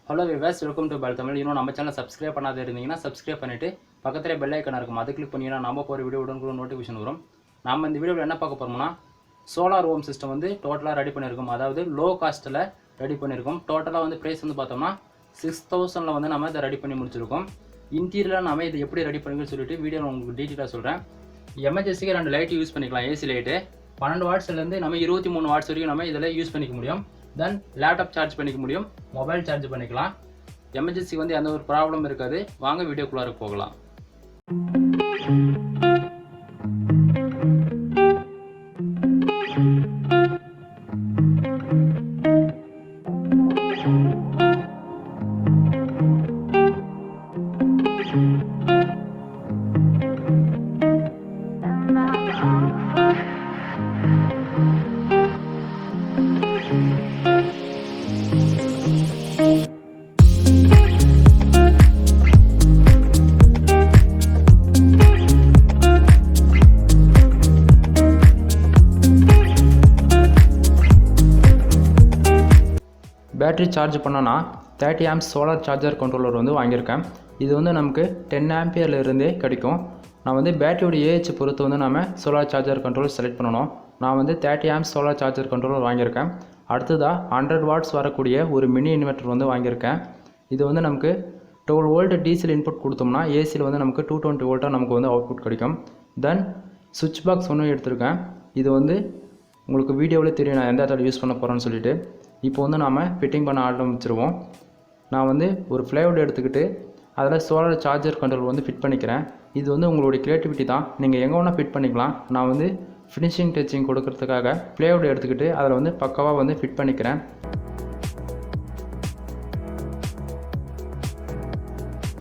Hello viewers, welcome to Tamil. நம்ம சேனலை subscribe பண்ணாத இருந்தீங்கன்னா சப்ஸ்கிரைப் பண்ணிட்டு பக்கத்துல பெல் ஐகான் இருக்கும் அதை கிளிக் பண்ணீங்கன்னா நம்ம போற வீடியோ உடனுக்குடன் நோட்டிஃபிகேஷன் வரும். நாம இந்த வீடியோல என்ன பார்க்க போறோம்னா சோலார் ஹோம் சிஸ்டம் வந்து டோட்டலா ரெடி பண்ணிருக்கோம். அதாவது லோ காஸ்ட்ல ரெடி பண்ணிருக்கோம். டோட்டலா வந்து பிரைஸ் வந்து பார்த்தோம்னா 6000ல வந்து நம்ம இத ரெடி பண்ணி முடிச்சிருக்கோம். இன்டீரியர்ல நாம இத எப்படி ரெடி பண்ணீங்கன்னு சொல்லிட்டு வீடியோல உங்களுக்கு டீடைலா சொல்றேன். எமர்ஜென்சிக்கு ரெண்டு லைட் யூஸ் பண்ணிக்கலாம். ஏசி லைட் 12 வாட்ஸ்ல இருந்து நம்ம 23 வாட்ஸ் வரைக்கும் நம்ம இதல யூஸ் பண்ணிக்க முடியும். Then laptop charge பண்ணிக்க முடியும், மொபைல் சார்ஜ் பண்ணிக்கலாம். எமர்ஜென்சி வந்து எந்த ஒரு ப்ராப்ளம் இருக்காது. வாங்க வீடியோக்குள்ளார போகலாம். பேட்டரி சார்ஜ் பண்ணோன்னா 30 ஆம்ப்ஸ் சோலார் சார்ஜர் கண்ட்ரோலர் வந்து வாங்கியிருக்கேன். இது வந்து நமக்கு 10 ஆம்பியர்ல இருந்தே கிடைக்கும். நான் வந்து பேட்டரியோட ஏஹெச் பொறுத்து வந்து நம்ம சோலார் சார்ஜர் கண்ட்ரோலர் செலக்ட் பண்ணணும். நான் வந்து 30 ஆம்ப்ஸ் சோலார் சார்ஜர் கண்ட்ரோலர் வாங்கியிருக்கேன். அடுத்ததாக 100 வாட்ஸ் வரக்கூடிய ஒரு மினி இன்வெர்டர் வந்து வாங்கியிருக்கேன். இது வந்து நமக்கு 12 வோல்ட் டீசல் இன்புட் கொடுத்தோம்னா ஏசியில் வந்து நமக்கு 220 வோல்ட்டாக நமக்கு வந்து அவுட்புட் கிடைக்கும். தென் சுவிட்ச் பாக்ஸ் ஒன்று எடுத்திருக்கேன். இது வந்து உங்களுக்கு வீடியோவில் தெரியும் நான் எந்த இடத்துல யூஸ் பண்ண போகிறேன்னு சொல்லிட்டு. இப்போ வந்து நாம் ஃபிட்டிங் பண்ண ஆரம்பிச்சிருவோம். நான் வந்து ஒரு ஃப்ளைவுட் எடுத்துக்கிட்டு அதில் சோலார் சார்ஜர் கண்ட்ரோல் வந்து ஃபிட் பண்ணிக்கிறேன். இது வந்து உங்களுடைய க்ரியேட்டிவிட்டி தான், நீங்கள் எங்கே வேணால் ஃபிட் பண்ணிக்கலாம். நான் வந்து ஃபினிஷிங் டச்சிங் கொடுக்கறதுக்காக ஃப்ளைவுட் எடுத்துக்கிட்டு அதில் வந்து பக்காவாக வந்து ஃபிட் பண்ணிக்கிறேன்.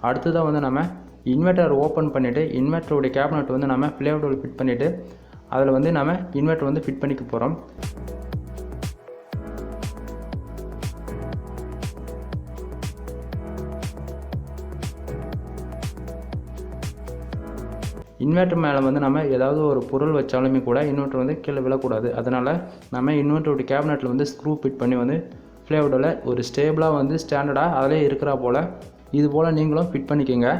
அடுத்ததாக வந்து நம்ம இன்வெர்ட்டர் ஓப்பன் பண்ணிவிட்டு இன்வெர்ட்டருடைய கேபினட் வந்து நம்ம ஃப்ளைவுட்டில் ஃபிட் பண்ணிவிட்டு அதில் வந்து நம்ம இன்வெர்ட்டர் வந்து ஃபிட் பண்ணிக்க போகிறோம். இன்வெர்ட்டர் மேலே வந்து நம்ம ஏதாவது ஒரு பொருள் வச்சாலுமே கூட இன்வெர்ட்டர் வந்து கீழே விழக்கூடாது. அதனால் நம்ம இன்வெர்ட்டரோட கேபினெட்டில் வந்து ஸ்க்ரூ ஃபிட் பண்ணி வந்து ஃப்ளைவுட்டில் ஒரு ஸ்டேபிளாக வந்து ஸ்டாண்டர்டாக அதிலே இருக்கிறா போல் இது போல் நீங்களும் ஃபிட் பண்ணிக்கோங்க.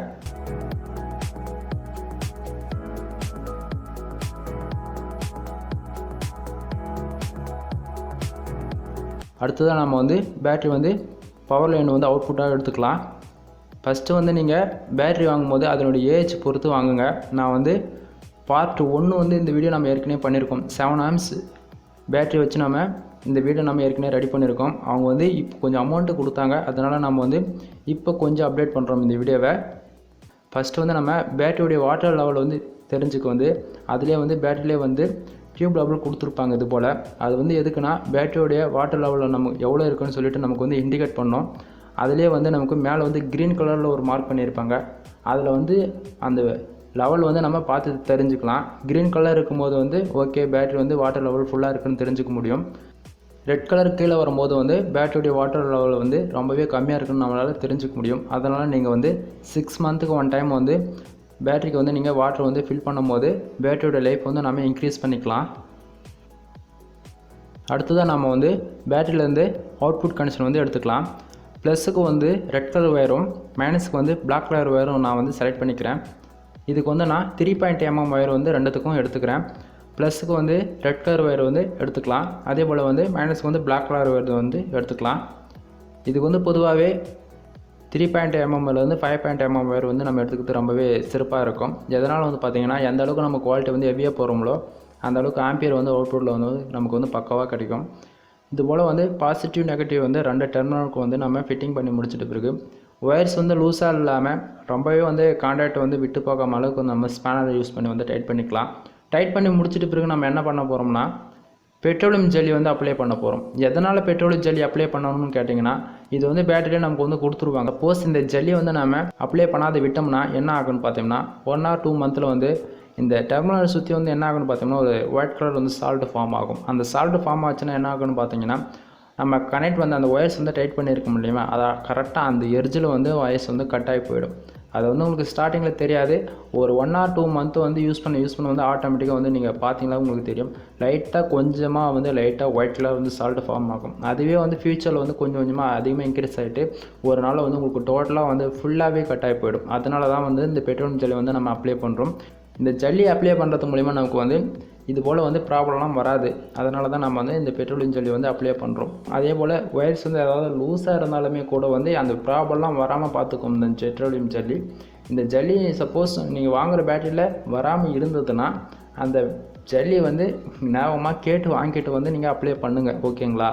அடுத்ததாக நம்ம வந்து பேட்ரி வந்து பவர் லைன் வந்து அவுட்புட்டாக எடுத்துக்கலாம். ஃபஸ்ட்டு வந்து நீங்கள் பேட்ரி வாங்கும்போது அதனுடைய ஏஹெச் பொறுத்து வாங்குங்க. நான் வந்து பார்ட் 1 வந்து இந்த வீடியோ நம்ம ஏற்கனவே பண்ணியிருக்கோம். 7 ஆம்ப்ஸ் பேட்ரி வச்சு நம்ம இந்த வீடியோ நம்ம ஏற்கனவே ரெடி பண்ணியிருக்கோம். அவங்க வந்து இப்போ கொஞ்சம் அமௌண்ட்டு கொடுத்தாங்க, அதனால் நம்ம வந்து இப்போ கொஞ்சம் அப்டேட் பண்ணுறோம் இந்த வீடியோவை. ஃபஸ்ட்டு வந்து நம்ம பேட்டரியுடைய வாட்டர் லெவல் வந்து தெரிஞ்சுக்க வந்து அதிலே வந்து பேட்டரியிலே வந்து டியூப் லெவல் கொடுத்துருப்பாங்க. இது போல் அது வந்து எதுக்குன்னா பேட்டரியோடைய வாட்டர் லெவலில் நம்ம எவ்வளோ இருக்குன்னு சொல்லிட்டு நமக்கு வந்து இண்டிகேட் பண்ணோம். அதிலே வந்து நமக்கு மேலே வந்து க்ரீன் கலரில் ஒரு மார்க் பண்ணியிருப்பாங்க. அதில் வந்து அந்த லெவல் வந்து நம்ம பார்த்து தெரிஞ்சுக்கலாம். க்ரீன் கலர் இருக்கும்போது வந்து ஓகே பேட்டரி வந்து வாட்டர் லெவல் ஃபுல்லாக இருக்குன்னு தெரிஞ்சுக்க முடியும். ரெட் கலர் கீழே வரும்போது வந்து பேட்டரியுடைய வாட்டர் லெவல் வந்து ரொம்பவே கம்மியாக இருக்குன்னு நம்மளால் தெரிஞ்சுக்க முடியும். அதனால் நீங்கள் வந்து 6 மந்த்துக்கு 1 டைம் வந்து பேட்டரிக்கு வந்து நீங்கள் வாட்டர் வந்து ஃபில் பண்ணும்போது பேட்டரியோட லைஃப் வந்து நம்ம இன்க்ரீஸ் பண்ணிக்கலாம். அடுத்ததாக நம்ம வந்து பேட்டரியிலேருந்து அவுட்புட் கனெக்ஷன் வந்து எடுத்துக்கலாம். ப்ளஸுக்கு வந்து ரெட் கலர் ஒயரும் மைனஸுக்கு வந்து பிளாக் கலர் ஒயரும் நான் வந்து செலக்ட் பண்ணிக்கிறேன். இதுக்கு வந்து நான் 3.5 mm ஒயர் வந்து ரெண்டுத்துக்கும் எடுத்துக்கிறேன். ப்ளஸுக்கு வந்து ரெட் கலர் ஒயர் வந்து எடுத்துக்கலாம். அதே போல் வந்து மைனஸுக்கு வந்து பிளாக் கலர் ஒயர் வந்து எடுத்துக்கலாம். இதுக்கு வந்து பொதுவாகவே 3.5 mmலேருந்து 5.5 mm ஒயர் வந்து நம்ம எடுத்துக்கிறது ரொம்பவே சிறப்பாக இருக்கும். எதனால் வந்து பார்த்திங்கன்னா எந்த அளவுக்கு நம்ம குவாலிட்டி வந்து ஹெவியாக போகிறோங்களோ அந்த அளவுக்கு ஆம்பியர் வந்து அவுட்புட்டில் வந்து நமக்கு வந்து பக்காவாக கிடைக்கும். இது போல் வந்து பாசிட்டிவ் நெகட்டிவ் வந்து 2 டெர்மினலுக்கு வந்து நம்ம ஃபிட்டிங் பண்ணி முடிச்சிட்ட பிறகு ஒயர்ஸ் வந்து லூஸாக இல்லாமல் ரொம்பவே வந்து கான்டாக்ட் வந்து விட்டு போகாம அளவுக்கு நம்ம ஸ்பேனரை யூஸ் பண்ணி வந்து டைட் பண்ணிக்கலாம். டைட் பண்ணி முடிச்சிட்ட பிறகு நம்ம என்ன பண்ண போகிறோம்னா பெட்ரோலியம் ஜெல்லி வந்து அப்ளை பண்ண போகிறோம். எதனால் பெட்ரோலியம் ஜெல்லி அப்ளை பண்ணணும்னு கேட்டிங்கன்னா இது வந்து பேட்டரியில் நமக்கு வந்து கொடுத்துருவாங்க. சப்போஸ் இந்த ஜெல்லி வந்து நம்ம அப்ளை பண்ணாத விட்டோம்னா என்ன ஆகுன்னு பார்த்தோம்னா 1 or 2 மந்தில் வந்து இந்த டெர்மினல் சுற்றி வந்து என்ன ஆகுன்னு பார்த்தோம்னா ஒரு ஒயிட் கலர் வந்து சால்ட் ஃபார்ம் ஆகும். அந்த சால்ட் ஃபார்ம் ஆச்சுன்னா என்ன ஆகுன்னு பார்த்தீங்கன்னா நம்ம கனெக்ட் வந்து அந்த ஒயர்ஸ் வந்து டைட் பண்ணியிருக்க முடியுமா அதை கரெக்டாக அந்த எர்ஜில் வந்து ஒயர்ஸ் வந்து கட் ஆகி போயிடும். அது வந்து உங்களுக்கு ஸ்டார்டிங்கில் தெரியாது. ஒரு 1 or 2 மந்த் வந்து யூஸ் பண்ண வந்து ஆட்டோமேட்டிக்காக வந்து நீங்கள் பார்த்தீங்கன்னா உங்களுக்கு தெரியும். லைட்டாக கொஞ்சமாக வந்து லைட்டாக ஒயிட் கலர் வந்து சால்ட் ஃபார்ம் ஆகும். அதுவே வந்து ஃபியூச்சரில் வந்து கொஞ்சம் கொஞ்சமாக அதிகமாக இன்க்ரீஸ் ஆகிட்டு ஒரு நாள் வந்து உங்களுக்கு டோட்டலாக வந்து ஃபுல்லாகவே கட் ஆகி போயிடும். அதனால தான் வந்து இந்த பெட்ரோலியம் ஜெல்லி வந்து நம்ம அப்ளை பண்ணுறோம். இந்த ஜல்லி அப்ளை பண்ணுறது மூலிமா நமக்கு வந்து இது போல் வந்து ப்ராப்ளம்லாம் வராது. அதனால தான் நம்ம வந்து இந்த பெட்ரோலியம் ஜெல்லி வந்து அப்ளை பண்ணுறோம். அதே போல் ஒயர்ஸ் வந்து ஏதாவது லூஸாக இருந்தாலுமே கூட வந்து அந்த ப்ராப்ளம்லாம் வராமல் பார்த்துக்கும் இந்த பெட்ரோலியம் ஜல்லி. இந்த ஜல்லி சப்போஸ் நீங்கள் வாங்குகிற பேட்டரியில் வராமல் இருந்ததுன்னா அந்த ஜல்லி வந்து ஞாபகமாக கேட்டு வாங்கிட்டு வந்து நீங்கள் அப்ளை பண்ணுங்கள். ஓகேங்களா?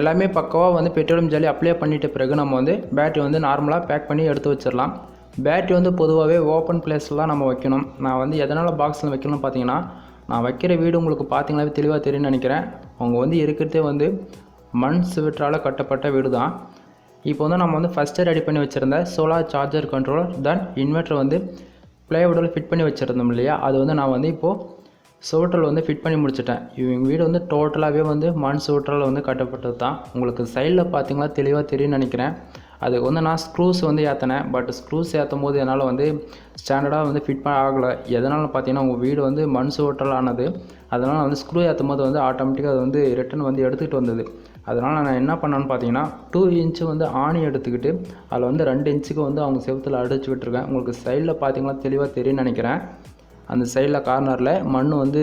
எல்லாமே பக்காவாக வந்து பெட்ரோலியம் ஜல்லி அப்ளை பண்ணிட்ட பிறகு நம்ம வந்து பேட்டரி வந்து நார்மலாக பேக் பண்ணி எடுத்து வச்சிடலாம். பேட்டரி வந்து பொதுவாகவே ஓப்பன் பிளேஸ்லாம் நம்ம வைக்கணும். நான் வந்து எதனால் பாக்ஸில் வைக்கணும்னு பார்த்தீங்கன்னா, நான் வைக்கிற வீடு உங்களுக்கு பார்த்தீங்கன்னாவே தெளிவாக தெரியும்னு நினைக்கிறேன். அவங்க வந்து இருக்கிறதே வந்து மண் சிமெண்டால் கட்டப்பட்ட வீடு தான். இப்போ வந்து நம்ம வந்து ஃபஸ்ட்டு ரெடி பண்ணி வச்சுருந்த சோலார் சார்ஜர் கண்ட்ரோலர் தென் இன்வெர்ட்டர் வந்து ப்ளைவுட்டில் ஃபிட் பண்ணி வச்சுருந்தோம் இல்லையா, அது வந்து நான் வந்து இப்போது சுவற்றில் வந்து ஃபிட் பண்ணி முடிச்சிட்டேன். இவங்க வீடு வந்து டோட்டலாகவே வந்து மண் சுவற்றில் வந்து கட்டப்பட்டது தான். உங்களுக்கு சைடில் பார்த்தீங்கன்னா தெளிவாக தெரியும்னு நினைக்கிறேன். அதுக்கு வந்து நான் ஸ்க்ரூஸ் வந்து ஏற்றினேன். பட் ஸ்க்ரூஸ் ஏற்றும் போது என்னால் வந்து ஸ்டாண்டர்டாக வந்து ஃபிட் பண்ண ஆகலை. எதனால் பார்த்தீங்கன்னா உங்கள் வீடு வந்து மண் சுவற்றால் ஆனது. அதனால் வந்து ஸ்க்ரூ ஏற்றும் போது வந்து ஆட்டோமேட்டிக்காக அது வந்து ரிட்டன் வந்து எடுத்துகிட்டு வந்தது. அதனால் நான் என்ன பண்ணேன்னு பார்த்தீங்கன்னா 2 இன்ச்சு வந்து ஆணி எடுத்துக்கிட்டு அதில் வந்து 2 இன்ச்சுக்கு வந்து அவங்க செவுத்தில் அடிச்சு விட்டுருக்கேன். உங்களுக்கு சைடில் பார்த்தீங்கன்னா தெளிவாக தெரியும்னு நினைக்கிறேன். அந்த சைடில் கார்னரில் மண் வந்து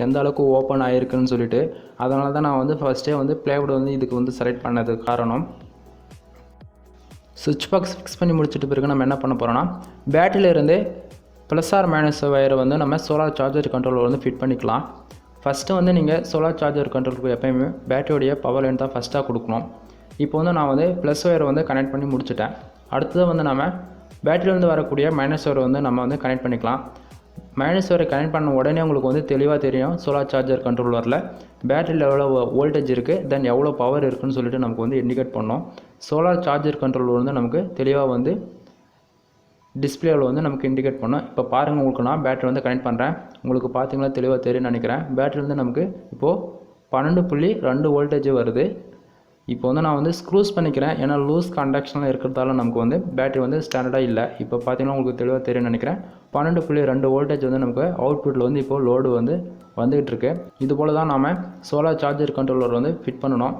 எந்த அளவுக்கு ஓப்பன் ஆகிருக்குன்னு சொல்லிட்டு. அதனால தான் நான் வந்து ஃபஸ்ட்டே வந்து ப்ளைவுட் வந்து இதுக்கு வந்து செலக்ட் பண்ணதுக்கு காரணம். சுவிட்ச் பாக்ஸ் ஃபிக்ஸ் பண்ணி முடிச்சிட்டு பிறகு நம்ம என்ன பண்ண போகிறோம்னா, பேட்டரியிலேருந்து ப்ளஸ் ஆர் மைனஸ் வயரை வந்து நம்ம சோலார் சார்ஜர் கண்ட்ரோலர் வந்து ஃபிட் பண்ணிக்கலாம். ஃபஸ்ட்டு வந்து நீங்கள் சோலார் சார்ஜர் கண்ட்ரோலுக்கு எப்போயுமே பேட்டரியோடைய பவர் லைன் தான் ஃபஸ்ட்டாக கொடுக்கணும். இப்போ வந்து நான் வந்து ப்ளஸ் ஒயரை வந்து கனெக்ட் பண்ணி முடிச்சிட்டேன். அடுத்தது வந்து நம்ம பேட்டரியிலேருந்து வரக்கூடிய மைனஸ் ஒயரை வந்து நம்ம வந்து கனெக்ட் பண்ணிக்கலாம். மைனஸ் ஒயரை கனெக்ட் பண்ண உடனே உங்களுக்கு வந்து தெளிவாக தெரியும் சோலார் சார்ஜர் கண்ட்ரோலரில் பேட்டரியில் எவ்வளோ வோல்டேஜ் இருக்குது தென் எவ்வளோ பவர் இருக்குதுன்னு சொல்லிட்டு நமக்கு வந்து இண்டிகேட் பண்ணோம். சோலார் சார்ஜர் கண்ட்ரோலர் வந்து நமக்கு தெளிவாக வந்து டிஸ்பிளேவில் வந்து நமக்கு இண்டிகேட் பண்ணோம். இப்போ பாருங்கள், உங்களுக்கு நான் பேட்டரி வந்து கனெக்ட் பண்ணுறேன். உங்களுக்கு பார்த்தீங்கன்னா தெளிவாக தெரியும்னு நினைக்கிறேன். பேட்டரி வந்து நமக்கு இப்போது 12.2 வோல்டேஜ் வருது. இப்போ வந்து நான் வந்து ஸ்க்ரூஸ் பண்ணிக்கிறேன். ஏன்னா லூஸ் கண்டக்ஷனில் இருக்கிறதால நமக்கு வந்து பேட்டரி வந்து ஸ்டாண்டர்டாக இல்லை. இப்போ பார்த்தீங்கன்னா உங்களுக்கு தெளிவாக தெரியும்னு நினைக்கிறேன். 12.2 வோல்டேஜ் வந்து நமக்கு அவுட்புட்டில் வந்து இப்போது லோடு வந்து வந்துகிட்டு இருக்கு. இது போல் தான் நாம் சோலார் சார்ஜர் கண்ட்ரோலர் வந்து ஃபிட் பண்ணணும்.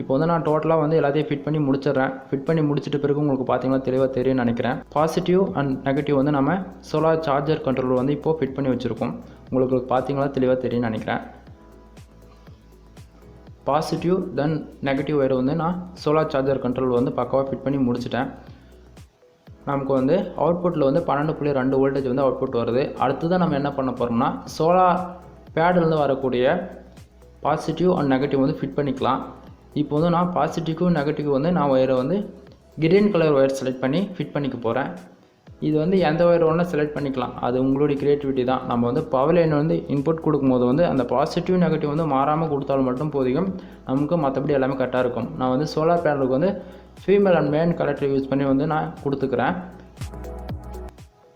இப்போ வந்து நான் டோட்டலாக வந்து எல்லாத்தையும் ஃபிட் பண்ணி முடிச்சிடுறேன். ஃபிட் பண்ணி முடிச்சிட்ட பிறகு உங்களுக்கு பார்த்தீங்கன்னா தெளிவாக தெரியும்னு நினைக்கிறேன். பாசிட்டிவ் அண்ட் நெகட்டிவ் வந்து நம்ம சோலார் சார்ஜர் கண்ட்ரோலர் வந்து இப்போது ஃபிட் பண்ணி வச்சுருக்கோம். உங்களுக்கு பார்த்தீங்கன்னா தெளிவாக தெரியும்னு நினைக்கிறேன். பாசிட்டிவ் தென் நெகட்டிவ் ஒயர் வந்து நான் சோலார் சார்ஜர் கண்ட்ரோலர் வந்து பக்காவாக ஃபிட் பண்ணி முடிச்சிட்டேன். நமக்கு வந்து அவுட்புட்டில் வந்து 12.2 வோல்டேஜ் வந்து அவுட்புட் வருது. அடுத்ததான் நம்ம என்ன பண்ண போகிறோம்னா, சோலார் பேடிலேருந்து வரக்கூடிய பாசிட்டிவ் அண்ட் நெகட்டிவ் வந்து ஃபிட் பண்ணிக்கலாம். இப்போ வந்து நான் பாசிட்டிவ்க்கும் நெகட்டிவ் வந்து நான் ஒயரை வந்து கிரீன் கலர் ஒயர் செலக்ட் பண்ணி ஃபிட் பண்ணிக்க போகிறேன். இது வந்து எந்த ஒயர் ஒன்று செலக்ட் பண்ணிக்கலாம், அது உங்களுடைய க்ரியேட்டிவிட்டி தான். நம்ம வந்து பவர் லைன் வந்து இன்புட் கொடுக்கும்போது வந்து அந்த பாசிட்டிவ் நெகட்டிவ் வந்து மாறாமல் கொடுத்தாலும் மட்டும் போதிக்கும், நமக்கு மற்றபடி எல்லாமே கரெக்டாக இருக்கும். நான் வந்து சோலார் பேனலுக்கு வந்து female and man collector use பண்ணி வந்து நான் கொடுத்துக்கிறேன்.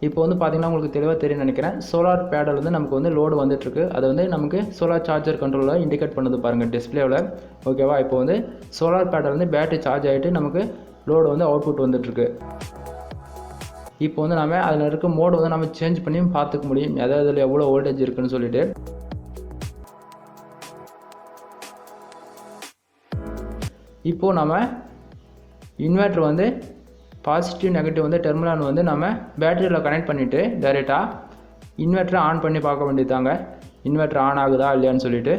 இப்போ வந்து பார்த்திங்கன்னா உங்களுக்கு தெளிவாக தெரியும் நினைக்கிறேன். சோலார் பேடல் வந்து நமக்கு வந்து லோடு வந்துட்டுருக்கு. அது வந்து நமக்கு சோலார் சார்ஜர் கண்ட்ரோலில் இண்டிகேட் பண்ணுது பாருங்கள் டிஸ்பிளேவில். ஓகேவா? இப்போ வந்து சோலார் பேடல் வந்து பேட்டரி சார்ஜ் ஆகிட்டு நமக்கு லோடு வந்து அவுட்புட் வந்துட்டுருக்கு. இப்போ வந்து நம்ம அதில் இருக்க மோடு வந்து நம்ம சேஞ்ச் பண்ணி பார்த்துக்க முடியும், எதாவது இதில் எவ்வளோ வோல்டேஜ் இருக்குதுன்னு சொல்லிட்டு. இப்போது நம்ம இன்வெர்ட்டர் வந்து பாசிட்டிவ் நெகட்டிவ் வந்து டெர்மினல் வந்து நம்ம பேட்டரியில் கனெக்ட் பண்ணிவிட்டு டைரெக்டாக இன்வெர்ட்டரை ஆன் பண்ணி பார்க்க வேண்டியதாங்க. இன்வெர்ட்டர் ஆன் ஆகுதா இல்லையான்னு சொல்லிட்டு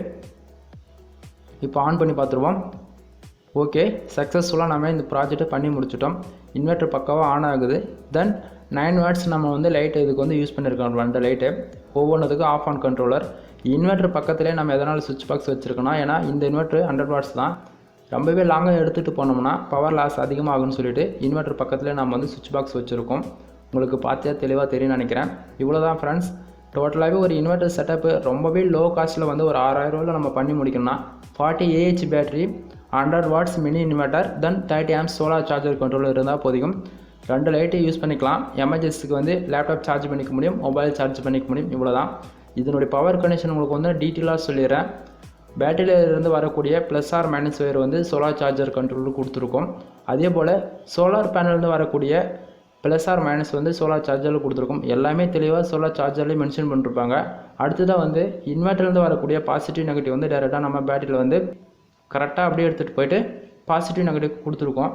இப்போ ஆன் பண்ணி பார்த்துருவோம். ஓகே, சக்ஸஸ்ஃபுல்லாக நம்ம இந்த ப்ராஜெக்டை பண்ணி முடிச்சிட்டோம். இன்வெர்ட்டர் பக்காவாக ஆன் ஆகுது. தென் 9 வாட்ஸ் நம்ம வந்து லைட்டு இதுக்கு வந்து யூஸ் பண்ணியிருக்கோம். அந்த லைட்டு ஒவ்வொன்றுத்துக்கும் ஆஃப் ஆன் கண்ட்ரோலர். இன்வெர்ட்டர் பக்கத்துலேயே நம்ம எதனால் சுவிட்ச் பாக்ஸ் வச்சுருக்கோன்னா, ஏன்னா இந்த இன்வெர்ட்டர் 100 வாட்ஸ் தான். ரொம்பவே லாங்காக எடுத்துகிட்டு போனோம்னா பவர் லாஸ் அதிகமாகும்னு சொல்லிட்டு இன்வெர்ட்டர் பக்கத்துலேயே நம்ம வந்து சுவிட்ச் பாக்ஸ் வச்சுருக்கோம். உங்களுக்கு பார்த்தா தெளிவாக தெரியும்னு நினைக்கிறேன். இவ்வளோ தான் ஃப்ரெண்ட்ஸ். டோட்டலாகவே ஒரு இன்வெர்ட்டர் செட்டப்பு ரொம்பவே லோ காஸ்ட்டில் வந்து ஒரு 6000 ரூபாயில் நம்ம பண்ணி முடிக்கணும்னா 40 AH battery, 100 watts mini inverter, then 30 amps solar charger controller இருந்தால் போதிக்கும். 2 லைட்டு யூஸ் பண்ணிக்கலாம். எமர்ஜென்சிக்கு வந்து லேப்டாப் சார்ஜ் பண்ணிக்க முடியும், மொபைல் சார்ஜ் பண்ணிக்க முடியும். இவ்வளோ தான். இதனுடைய பவர் கனெக்ஷன் உங்களுக்கு வந்து டீட்டெயிலாக சொல்லிடுறேன். பேட்டரியிலிருந்து வரக்கூடிய ப்ளஸ் ஆர் மைனஸ் ஒயர் வந்து சோலார் சார்ஜர் கண்ட்ரோலர் கொடுத்துருக்கோம். அதே போல் சோலார் பேனல்லேருந்து வரக்கூடிய ப்ளஸ் ஆர் மைனஸ் வந்து சோலார் சார்ஜரில் கொடுத்துருக்கும். எல்லாமே தெளிவாக சோலார் சார்ஜர்லேயே மென்ஷன் பண்ணிருப்பாங்க. அடுத்ததாக வந்து இன்வெர்ட்டர்லேருந்து வரக்கூடிய பாசிட்டிவ் நெகட்டிவ் வந்து டேரெக்டாக நம்ம பேட்டரியில் வந்து கரெக்டாக அப்படியே எடுத்துகிட்டு போயிட்டு பாசிட்டிவ் நெகட்டிவ் கொடுத்துருக்கோம்.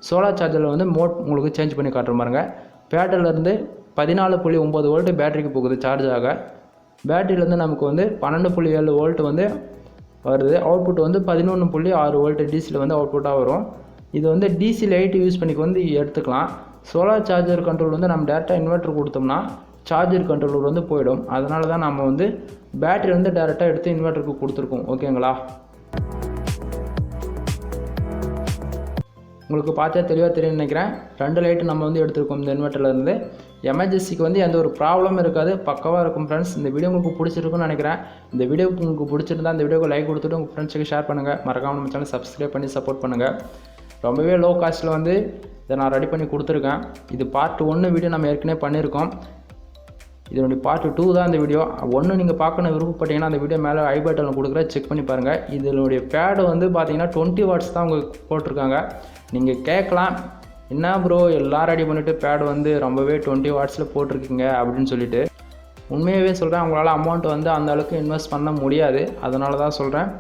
சோலார் சார்ஜரில் வந்து மோட் உங்களுக்கு சேஞ்ச் பண்ணி காட்டுற பாருங்க. பேட்டரியிலேருந்து 14.9 வோல்ட் பேட்டரிக்கு போகுது சார்ஜ் ஆக. பேட்டரியிலேருந்து நமக்கு வந்து 12.7 வோல்ட் வந்து வருது. அவுட்புட் வந்து 11.6 வோல்ட் டிசியில் வந்து அவுட்புட்டாக வரும். இது வந்து டிசி லைட் யூஸ் பண்ணிக்கு வந்து எடுத்துக்கலாம். சோலார் சார்ஜர் கண்ட்ரோல் வந்து நம்ம டேரெக்டாக இன்வெர்ட்டர் கொடுத்தோம்னா சார்ஜர் கண்ட்ரோலர் வந்து போயிடும். அதனால தான் நம்ம வந்து பேட்டரி வந்து டேரெக்டாக எடுத்து இன்வெர்ட்டருக்கு கொடுத்துருக்கோம். ஓகேங்களா? உங்களுக்கு பார்த்தா தெளிவாக தெரியும்னு நினைக்கிறேன். 2 லைட்டு நம்ம வந்து எடுத்துருக்கோம் இந்த இன்வெர்ட்டர்லேருந்து. எமர்ஜென்சிக்கு வந்து எந்த ஒரு ப்ராப்ளமும் இருக்காது, பக்கவாக இருக்கும் ஃப்ரெண்ட்ஸ். இந்த வீடியோ உங்களுக்கு பிடிச்சிருக்குன்னு நினைக்கிறேன். இந்த வீடியோ உங்களுக்கு பிடிச்சிருந்தா இந்த வீடியோக்கு லைக் கொடுத்துட்டு உங்கள் ஃப்ரெண்ட்ஸுக்கு ஷேர் பண்ணுங்கள். மறக்காமல் நம்ம சேனல் சப்ஸ்கிரைப் பண்ணி சப்போர்ட் பண்ணுங்கள். ரொம்பவே லோ காஸ்ட்டில் வந்து இதை நான் ரெடி பண்ணி கொடுத்துருக்கேன். இது பார்ட் 1 வீடியோ நம்ம ஏற்கனவே பண்ணியிருக்கோம். இதனுடைய பார்ட் 2 தான் இந்த வீடியோ. 1 நீங்கள் பார்க்கணும் விருப்பப்பட்டீங்கன்னா அந்த வீடியோ மேலே ஐ பட்டனில் கொடுக்குற செக் பண்ணி பாருங்கள். இதனுடைய பேடு வந்து பார்த்தீங்கன்னா 20 வாட்ஸ் தான் அவங்க போட்டிருக்காங்க. நீங்கள் கேட்கலாம், என்ன ப்ரோ எல்லாம் ரெடி பண்ணிவிட்டு பேடு வந்து ரொம்பவே 20 வாட்ஸில் போட்டிருக்கீங்க அப்படின்னு சொல்லிட்டு. உண்மையாகவே சொல்கிறேன், அவங்களால அமௌண்ட் வந்து அந்த அளவுக்கு இன்வெஸ்ட் பண்ண முடியாது. அதனால தான் சொல்கிறேன்.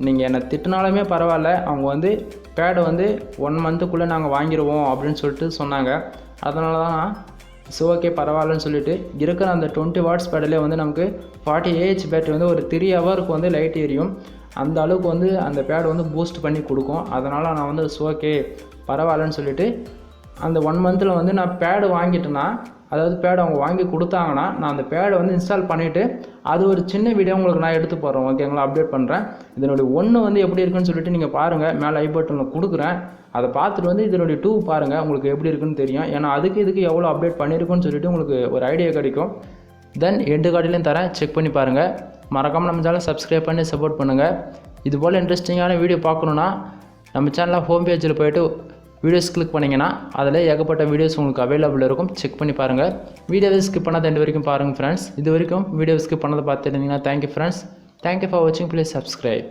நீங்கள் என்னை திட்டினாலுமே பரவாயில்ல, அவங்க வந்து பேடு வந்து 1 மந்த்துக்குள்ளே நாங்கள் வாங்கிடுவோம் அப்படின்னு சொல்லிட்டு சொன்னாங்க. அதனால தான் ஸோ ஓகே பரவாயில்லன்னு சொல்லிட்டு இருக்கிற அந்த 20 வாட்ஸ் பேடிலே வந்து நமக்கு 40 AH பேட்டரி வந்து ஒரு 3 ஹவருக்கு வந்து லைட் எரியும். அந்த அளவுக்கு வந்து அந்த பேடு வந்து பூஸ்ட் பண்ணி கொடுக்கும். அதனால் நான் வந்து ஓகே பரவாயில்லன்னு சொல்லிவிட்டு அந்த 1 மந்தில் வந்து நான் பேடு வாங்கிட்டேன்னா, அதாவது பேடு அவங்க வாங்கி கொடுத்தாங்கன்னா நான் அந்த பேடை வந்து இன்ஸ்டால் பண்ணிவிட்டு அது ஒரு சின்ன வீடியோ உங்களுக்கு நான் எடுத்து போடுறேன். ஓகேங்களா? அப்டேட் பண்ணுறேன். இதனுடைய 1 வந்து எப்படி இருக்குன்னு சொல்லிட்டு நீங்கள் பாருங்கள். மேலே ஐ பட்டனில் கொடுக்குறேன். அதை பார்த்துட்டு வந்து இதனுடைய 2 பாருங்கள், உங்களுக்கு எப்படி இருக்குன்னு தெரியும். ஏன்னா இதுக்கு எவ்வளோ அப்டேட் பண்ணியிருக்குன்னு சொல்லிட்டு உங்களுக்கு ஒரு ஐடியா கிடைக்கும். தென் எண்டு கார்டிலையும் தரேன், செக் பண்ணி பாருங்கள். மறக்காமல் நம்ம சேனலை சப்ஸ்கிரைப் பண்ணி சப்போர்ட் பண்ணுங்கள். இதுபோல் இன்ட்ரெஸ்டிங்கான வீடியோ பார்க்கணுன்னா நம்ம சேனலில் ஹோம் பேஜில் போய்ட்டு வீடியோஸ் கிளிக் பண்ணிங்கன்னா அதில் ஏகப்பட்ட வீடியோஸ் உங்களுக்கு அவைலபிள் இருக்கும். செக் பண்ணி பாருங்கள். வீடியோவை ஸ்கிப் பண்ணாத எண்டு வரைக்கும் பாருங்கள் ஃப்ரெண்ட்ஸ். இது வரைக்கும் வீடியோ ஸ்கிப் பண்ணதை பார்த்துட்டு இருந்தீங்கன்னா தேங்க்யூ ஃப்ரெண்ட்ஸ். தேங்க்யூ ஃபார் வாட்சிங். Please subscribe.